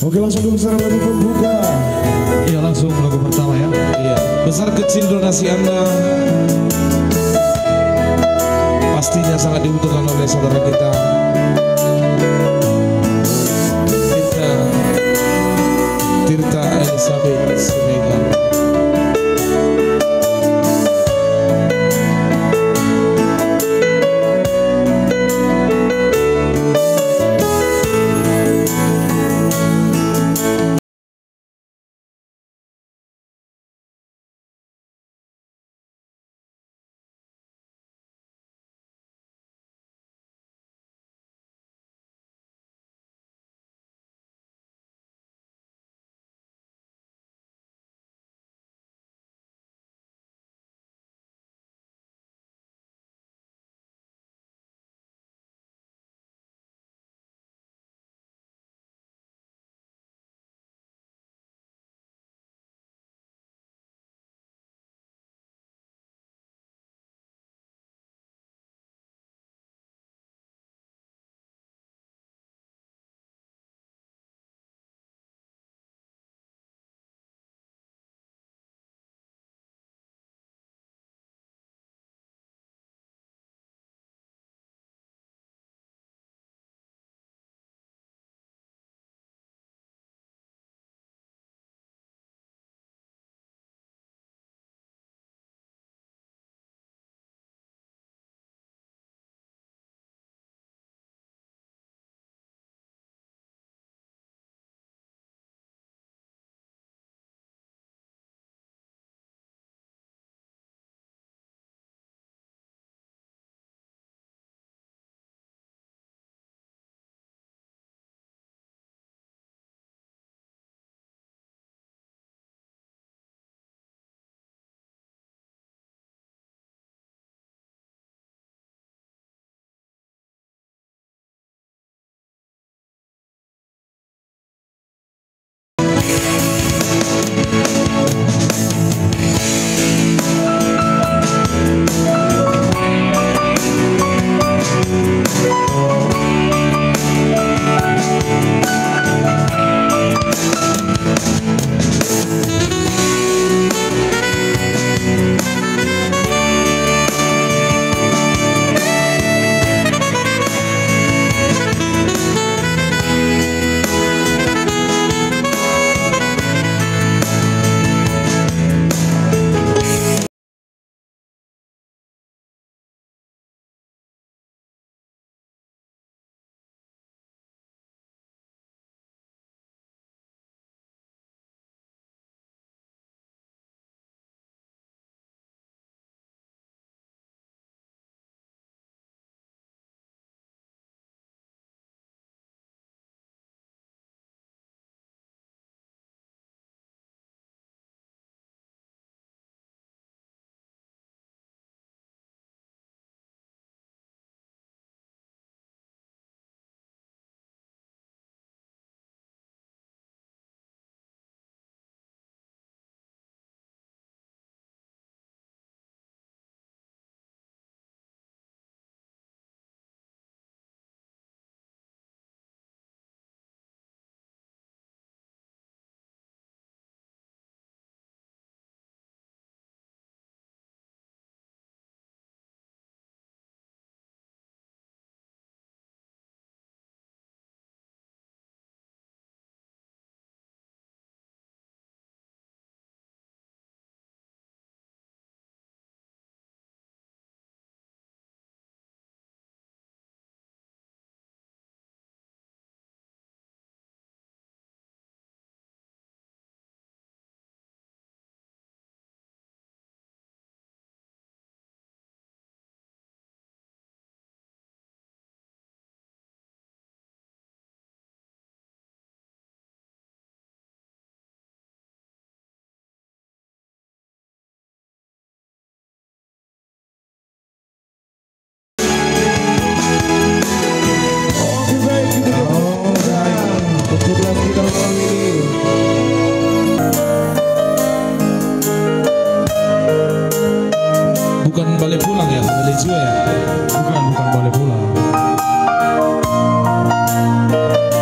Oke, langsung dulu secara lagu pembuka. Iya, langsung lagu pertama ya. Iya, besar kecil donasi Anda pastinya sangat dibutuhkan oleh saudara kita. Tirta Elizabeth Siregar.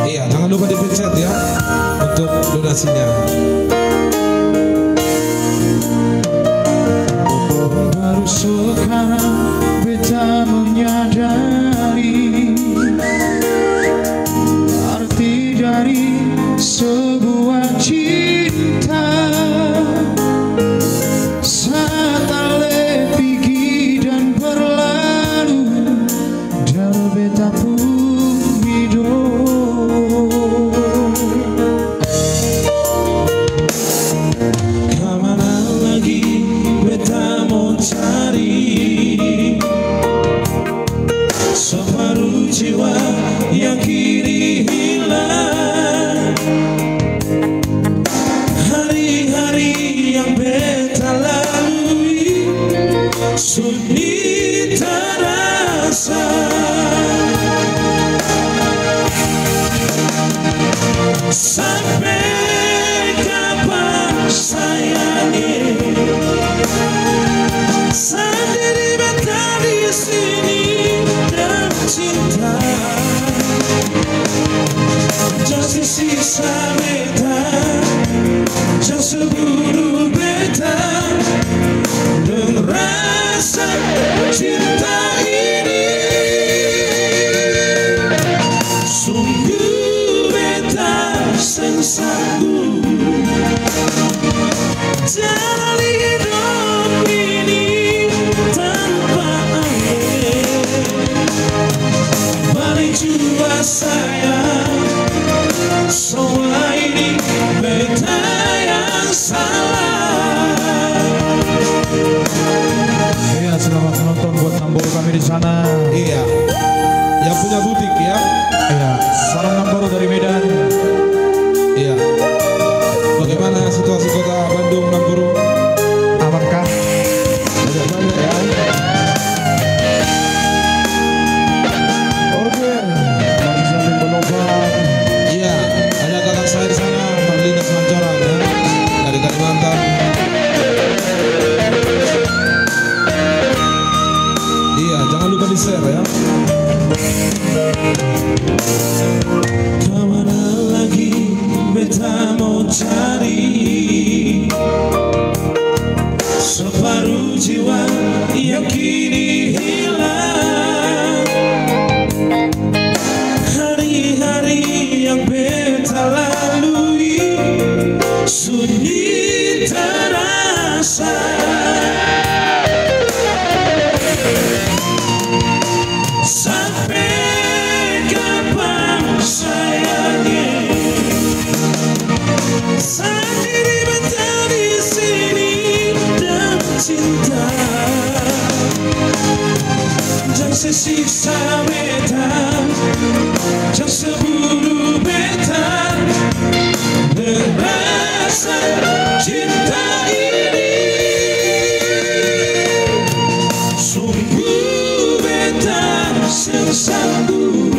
Iya, jangan lupa dipencet ya. imajinasinya. Baru sekarang beta menyadari arti dari sebuah cinta. Saat ale pergi dan berlalu dari beta pun hidup. Kemana lagi beta mau cari separuh jiwa yang kini hilang. Hari-hari yang beta lalui sunyi terasa. Sampai kapan sayangi sendiri beta di sini dan cinta. Jangan sisa beta, jangan seburu beta dengan rasa cinta ini. Sungguh beta sensanggup jalani hidup ini tanpa ale. Balik jua sayang, semua ini beta yang salah. Ya, selamat menonton buat Namboru kami di sana. Iya, yang punya butik ya. Ya, salam Namboru dari Medan. Iya. Bagaimana situasi kota Bandung, Namboru? Amankah? Banyak ya. Oke, masih saling berlomba. Iya, ada kakak saya di sana, Marlina Semancoran ya, dari Kalimantan. Iya, jangan lupa di share ya. Kemana lagi beta mau cari separuh jiwa yang kini hilang. Hari-hari yang beta lalui sunyi terasa. Sampai kapan sayangi sendiri beta di sini dan cinta. Jangan sesiksa beta, jangan seburu beta dengan rasa cinta ini. Sungguh beta sensanggup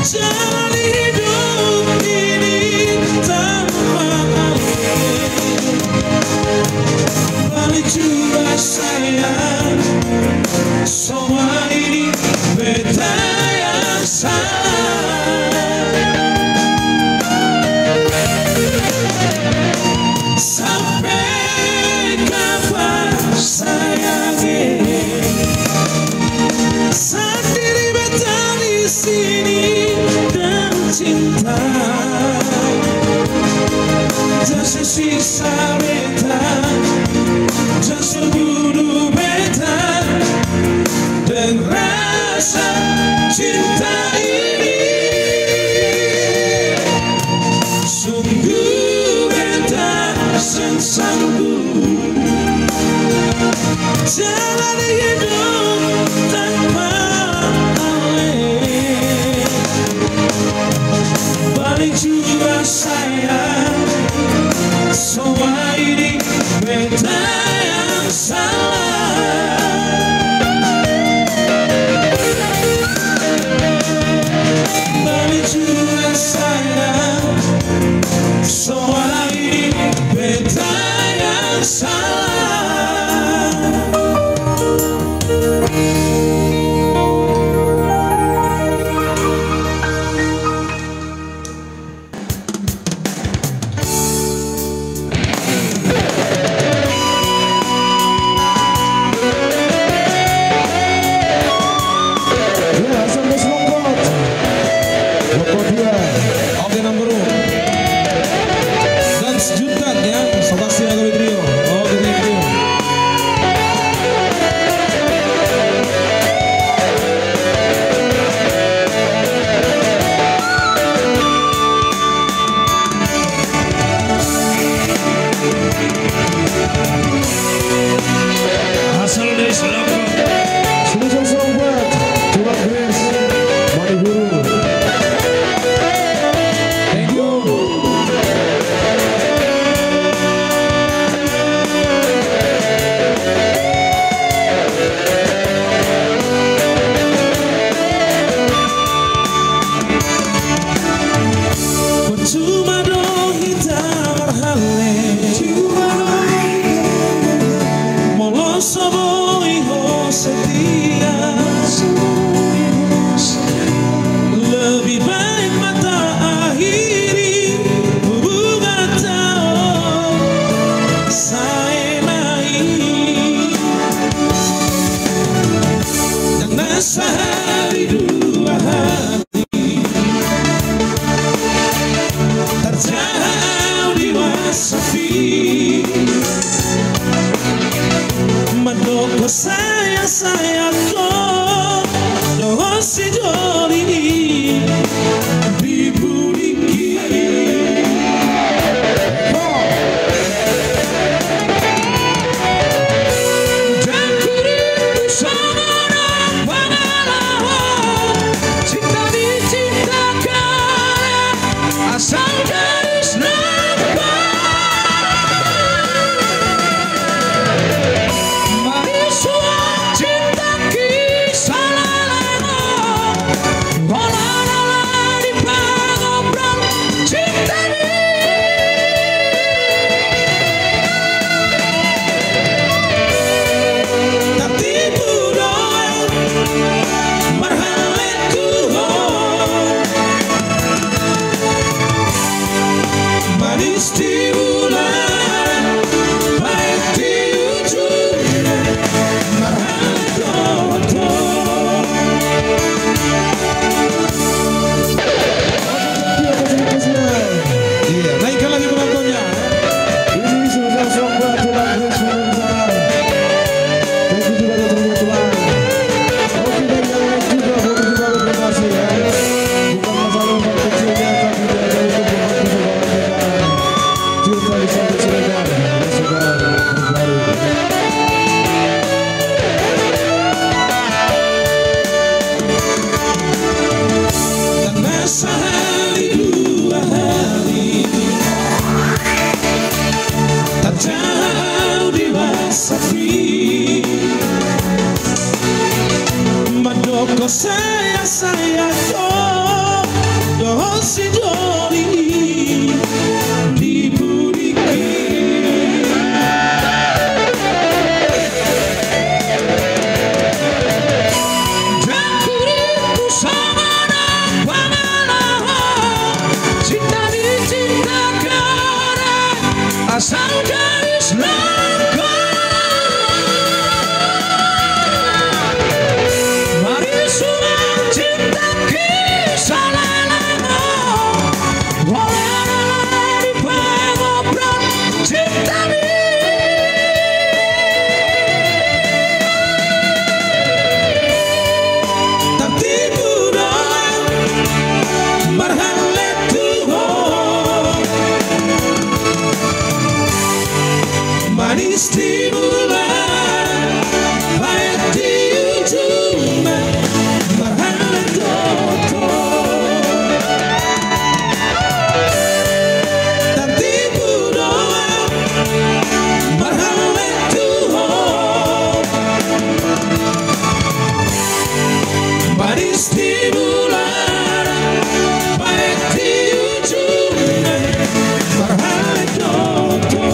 jalani hidup ini tanpa ale. Balik jua sayang, semua ini beta yang salah. Sampai kapan sayangi sendiri beta di sini dan cinta. Jangan sisa beta, jangan seburu beta dengan rasa cinta ini. Sungguh beta sensanggup jalani hidup tanpa ale. Balik jua sayang, semua ini beta yang salah. Balik jua sayang, semua ini beta yang salah. Asal dari Selangor. Spesial song buat Tulang Grace Mani Guru. Thank you. Cuma dong kita berhale, cuma dong molo soboi ho setia. Lebih baik mata akhiri hubungan tahu saya naik dan sehari dua hati terjauh di wasafi menunggu saya kok doa si joli dibuliki dan kurindu sangat pengalaman cinta dicintakan asal garis sehari dua hari terjauh di wasafi mandoko saya kok doa si joli dibuliki dan kurindu sama asal garis mari surat cinta kisah lelemo boleh di pengobran cinta tak tipu doang berhalet Tuhan manis di bulan baik di ujung berhalet toto tak tipu doang berhalet Tuhan manis di bulan baik di ujung berhalet toto.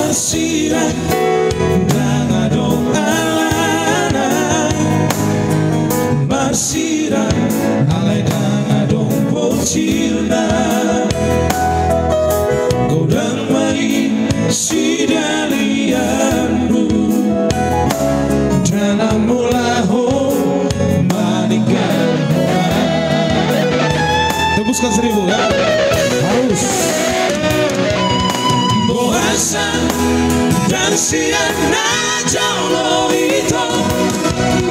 Marsiran dangadong alana Marsiran alai dangadong pocilna Godang mai sidalianmu dalam mulaho manikah tembuskan 1000 ya harus Boasa dan siana jauh itu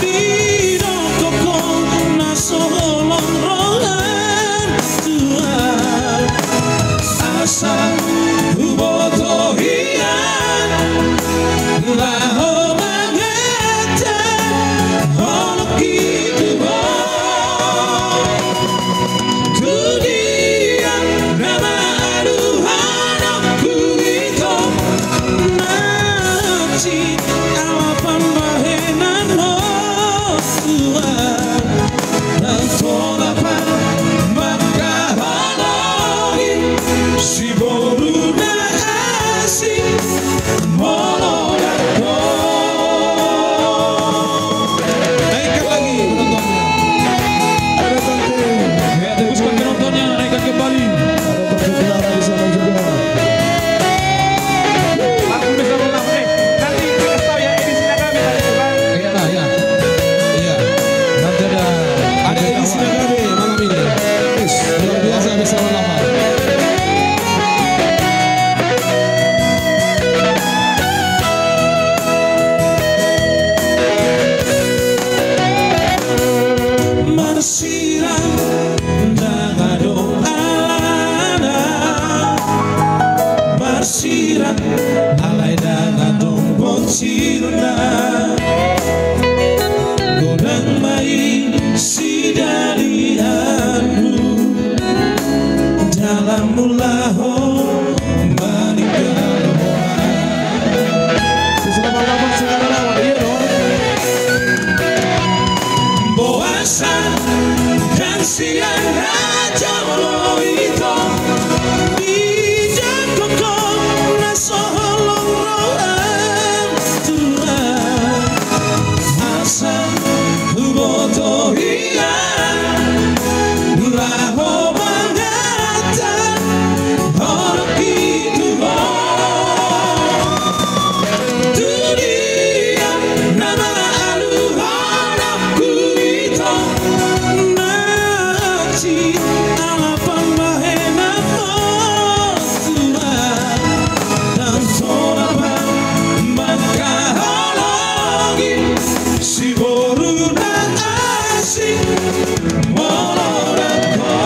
Bidong kokong nasolong rohan Tuhan Asa ubotohian Laho mangeta Holok itu Kudian nama aduhan alapan bahenan Tuhan dan tolapan maka halagi si boru na asing molodako naikkan lagi penontonnya ada penting ya teruskan penontonnya naikkan kembali ada penting di sana juga Marsiran dangadong alana Marsiran alai dangadong pocilna Godang mai sidalianmu dalam mulaho manikah sesama-sama segala lawan iya dong Boasa dan siana jauh itu Bijak kokong nasolong rohan Tuhan Asa ubotohian Laho mangatan Holok itu Dunia nama aluhan alapan bahenan Tuhan dan tolapan maka halagi si boru dan asing molodako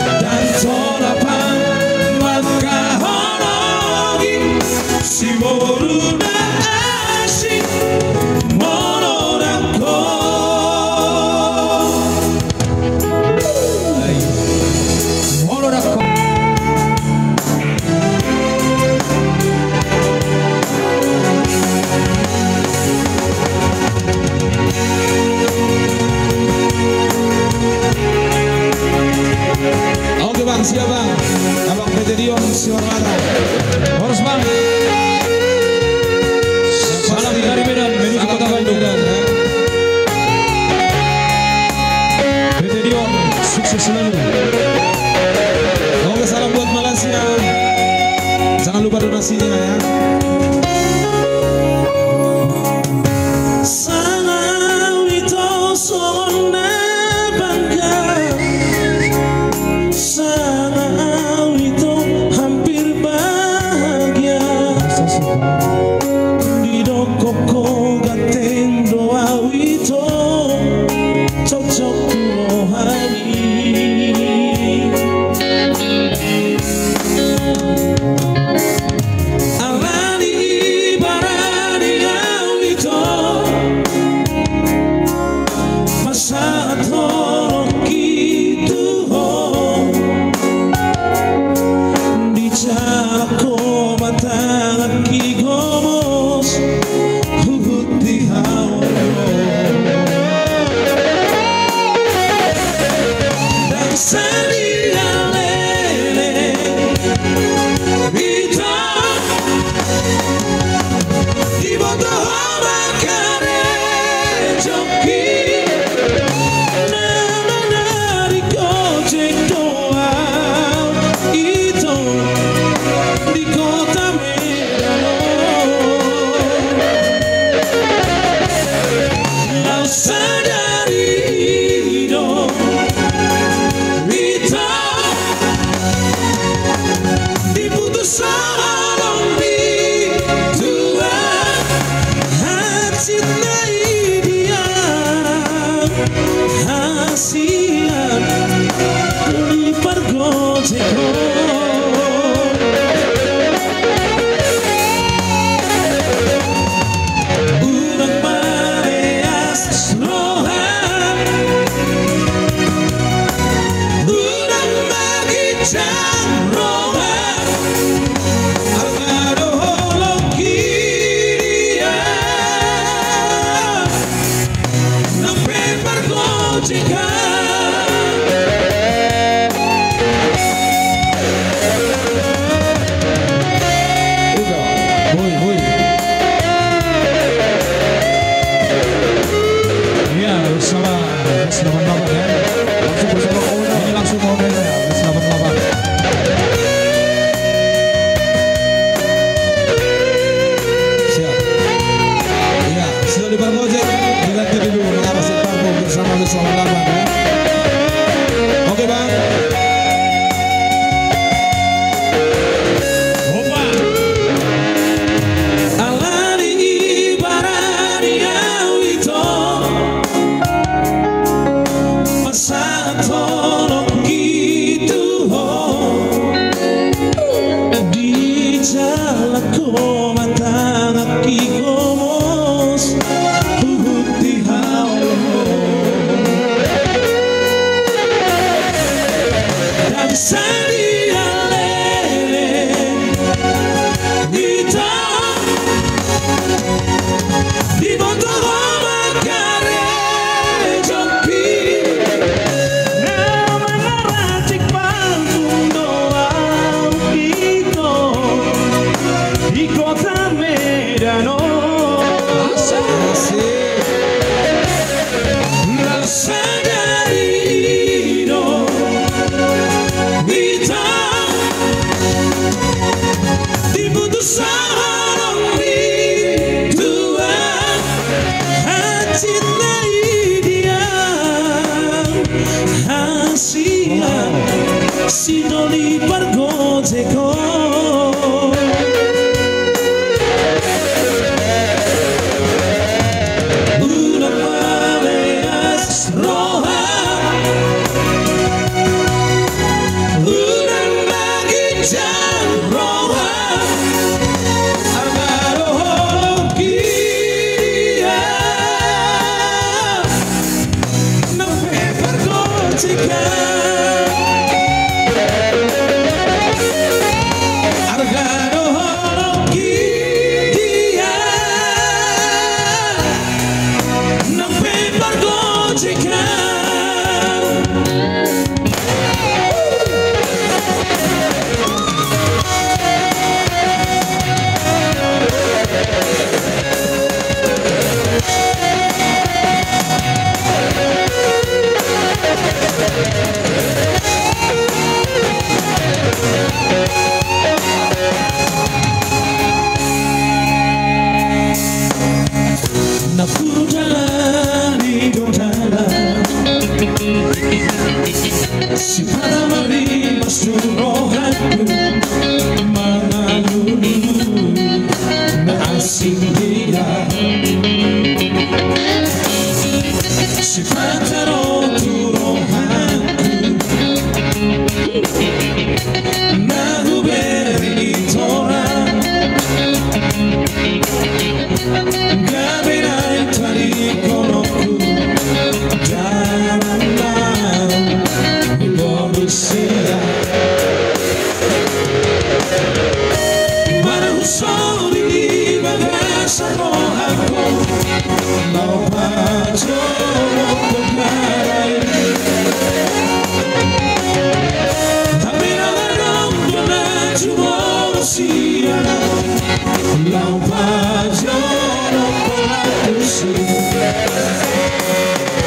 dan tolapan maka halagi si boru dan asing molodako Oke bang, siap bang. Abang PT Dion Siwarmata. Harus bang. Salam dari Medan menuju kota Bandung. PT Dion sukses selalu. Oke salam buat Malaysia. Jangan lupa donasinya ya. Alana kasihan di pergojeko urang mareas rohan urang magijang rohan argado holokia nampe pergojeka Oke bang. Opa. Alani ibaratnya itu masa tolong gitu di jalan ko mata aki komos putih Sadia lele Dita Di montoro magare Jompi Nama naratik pantundo Ito Di kota Medano Rasa dari Ido sarang di Tuhan hati dia hasian sinoli pergojeko urang maleas rohan urang magijang rohan Argado holokia nampe pergojeka Napuro jalan di jalan si pada mari masuk rohanku mengalun asing dia si pada rotu rohanku nagu beri torang Gaberai tali konoku dalam Indonesia Mana usau di bagasa rohaku Mau paco pekarai Tapi nalarong dona cuma usia Lau paco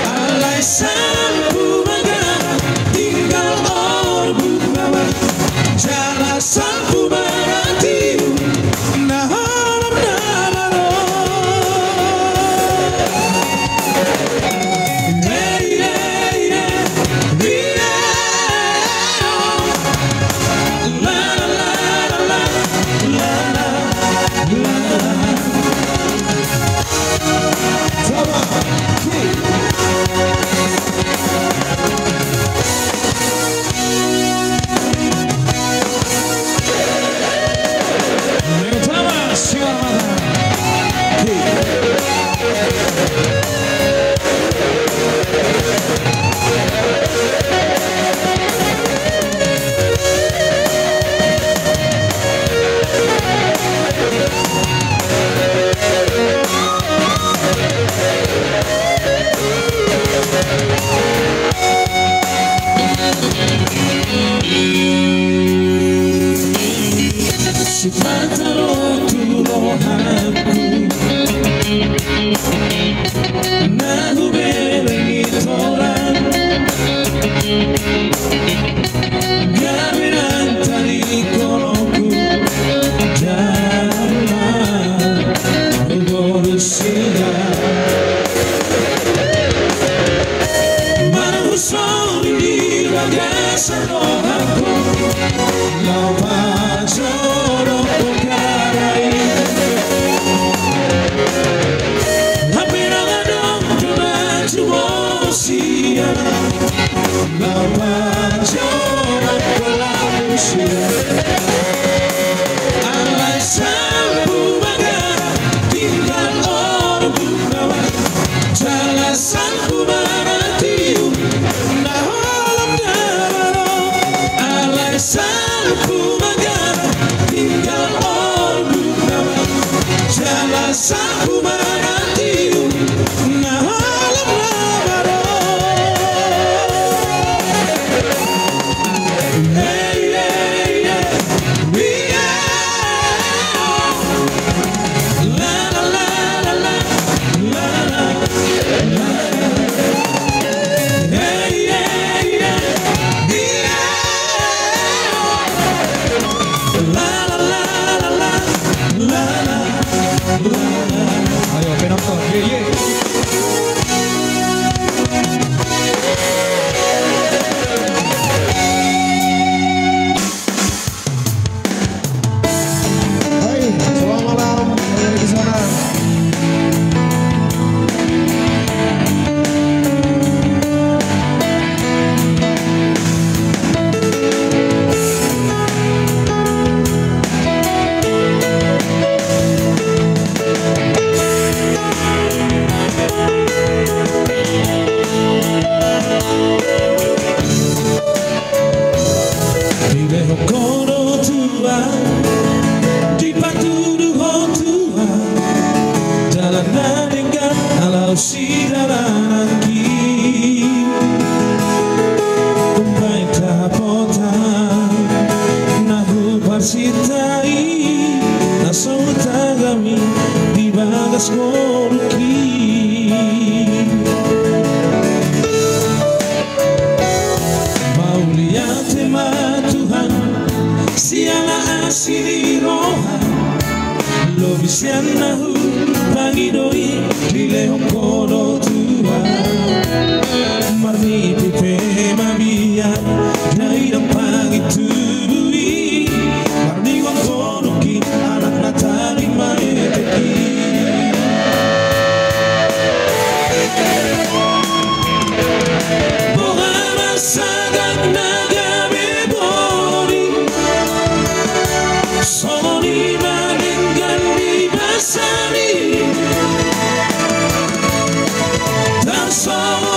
Alai sampu magana tinggal orbu bawah Jala sampu mati Naholam namaro La la la la la la la la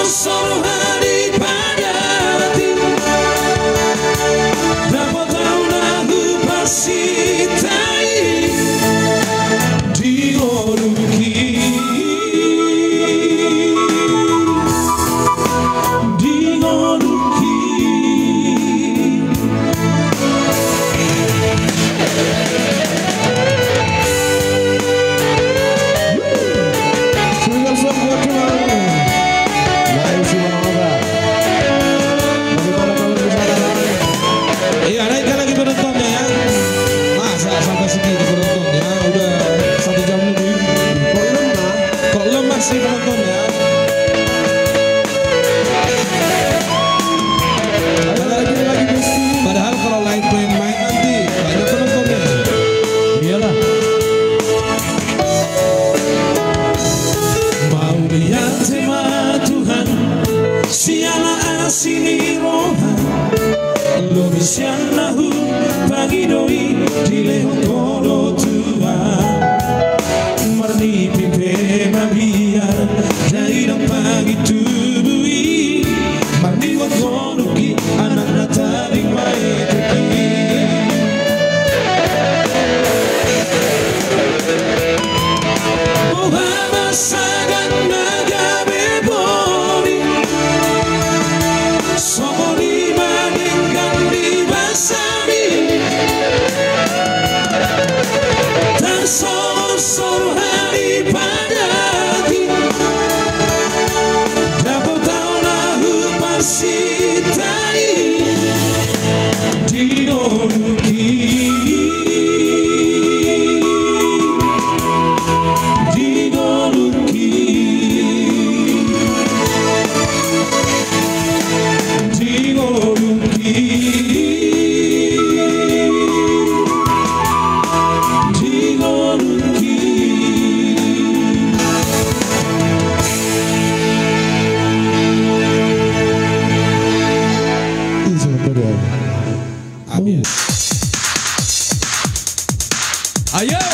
Solo hari Ayo.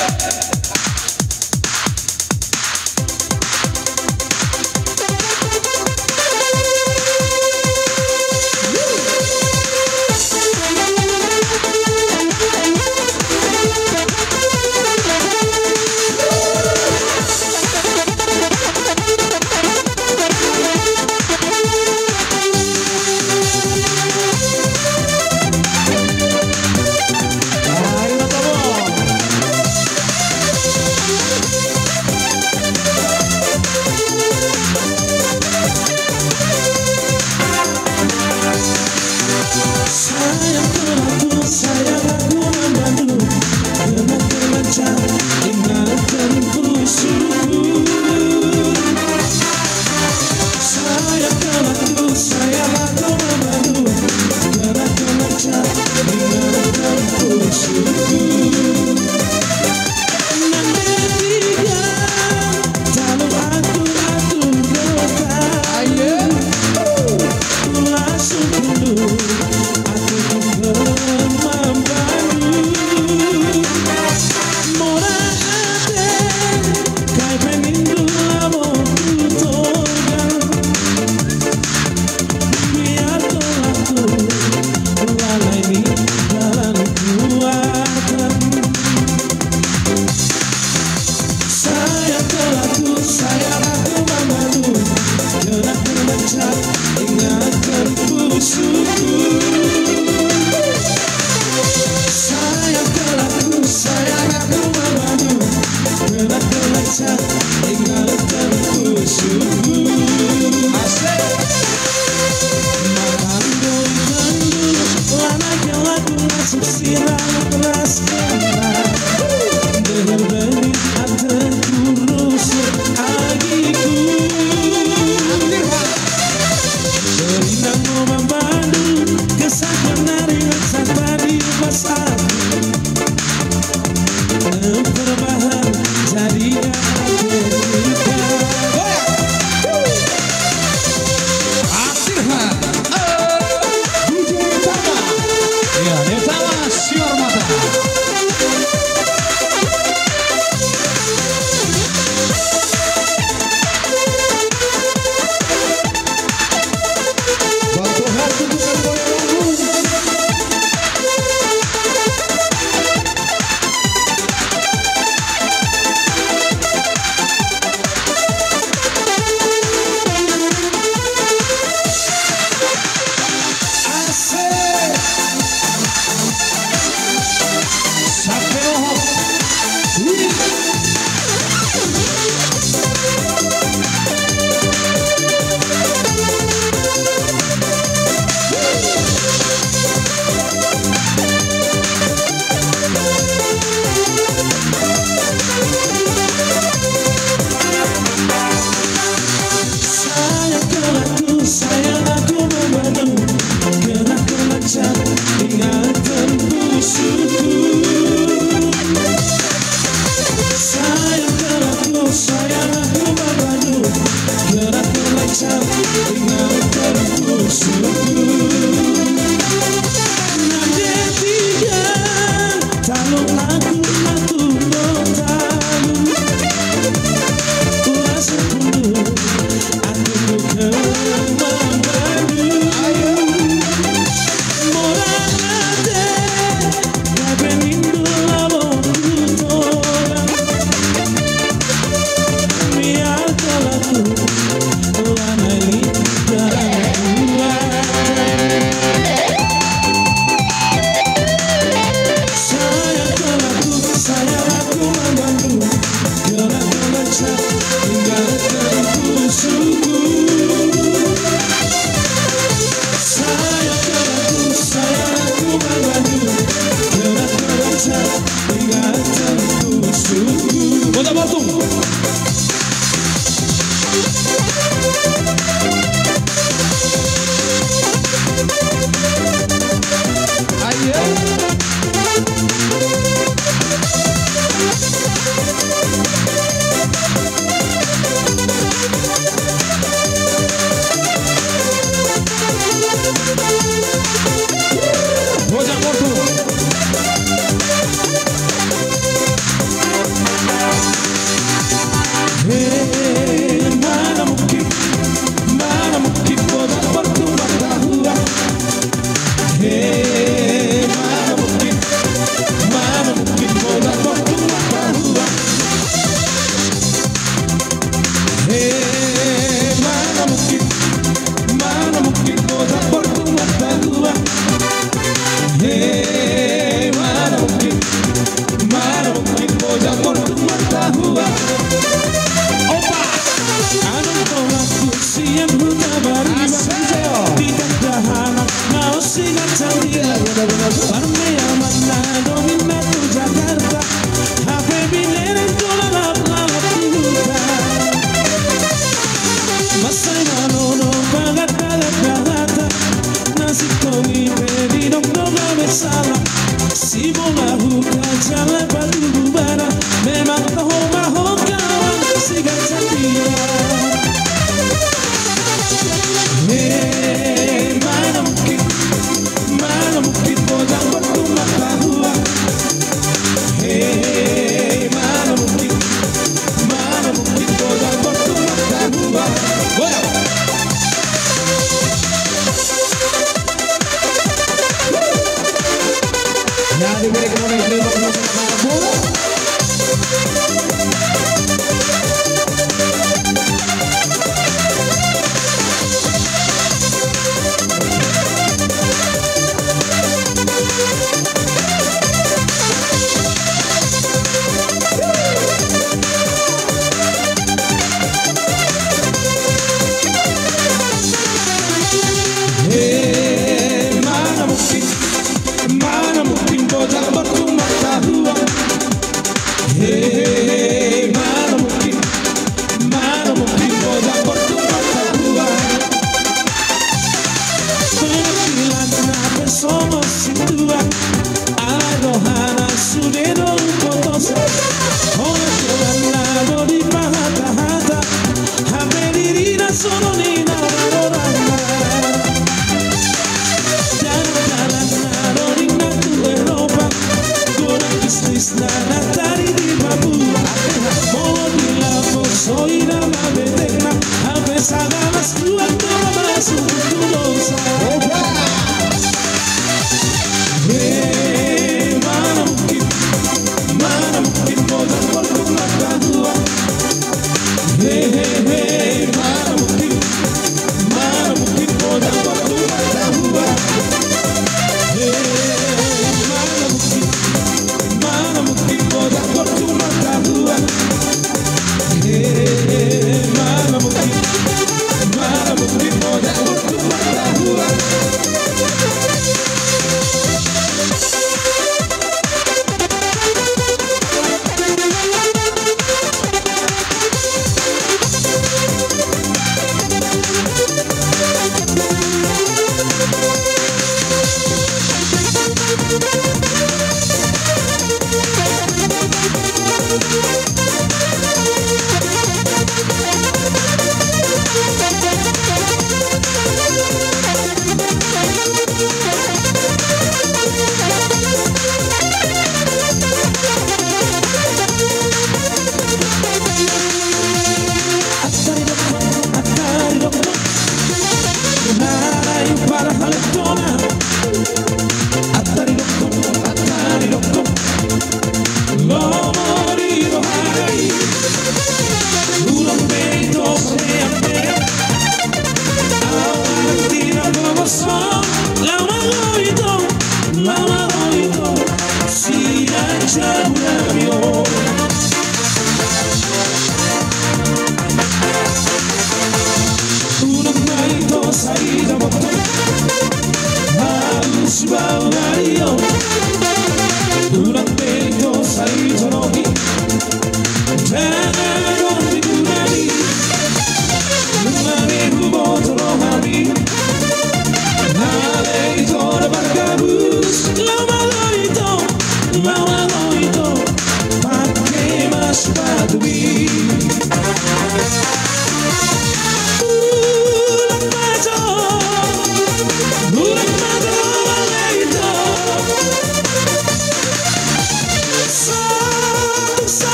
Ya diberi kemudian terima kasih.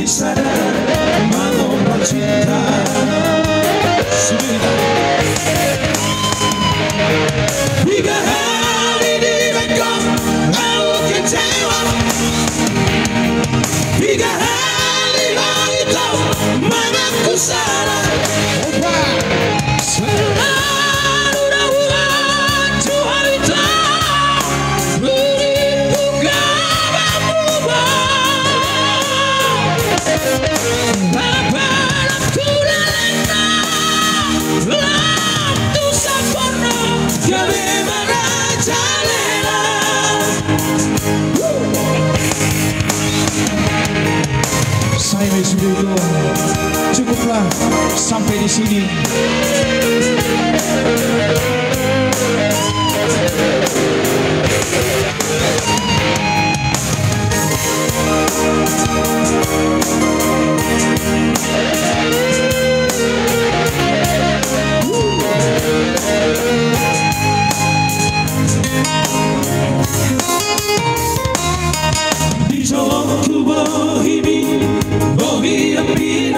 bisa datang mengobrak cinta. Sudah 3 hari direnggang lalu kecewa, 3 hari lagi tahu mana ku salah. Selalu dakwah Tuhan itu beriku kabar Bapak lena waktu sempurna kami merajalela. Saya sudah cukuplah sampai di sini. Di jalanku bohimi, bohimi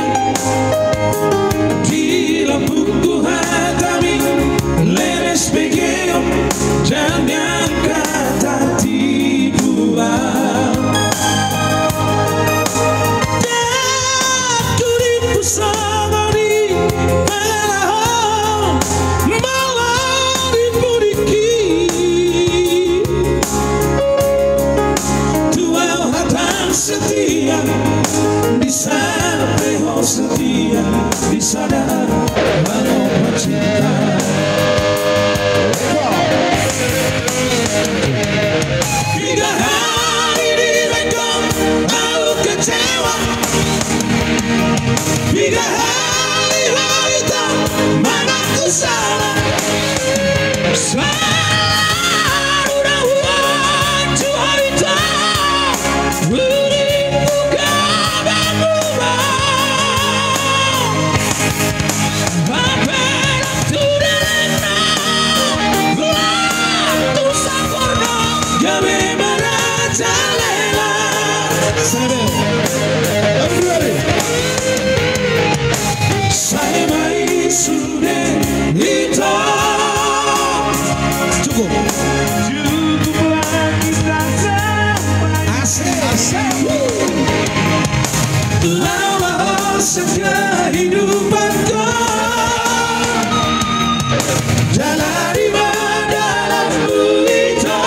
di lambungku hatami, leres pequeño, jangan kata dibuang. Aku bersama di malam dipudiki, Tuhan hatan setia di sampai setia di sadar mengobrak cinta. 3 hari direnggang lalu kecewa, 3 hari lalu tahu mana ku salah. Selalu dakwah Tuhan itu beriku kabar saya mai sudah hitam. Cukuplah kita sampai asik. Lama saja kehidupanku jalani dalam gulita.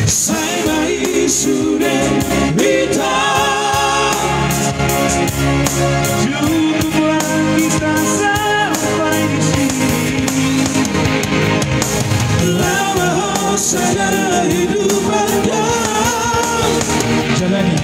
Saya mai sudah hitam. Cukuplah kita sampai di sini. Lama saja kehidupanku jalani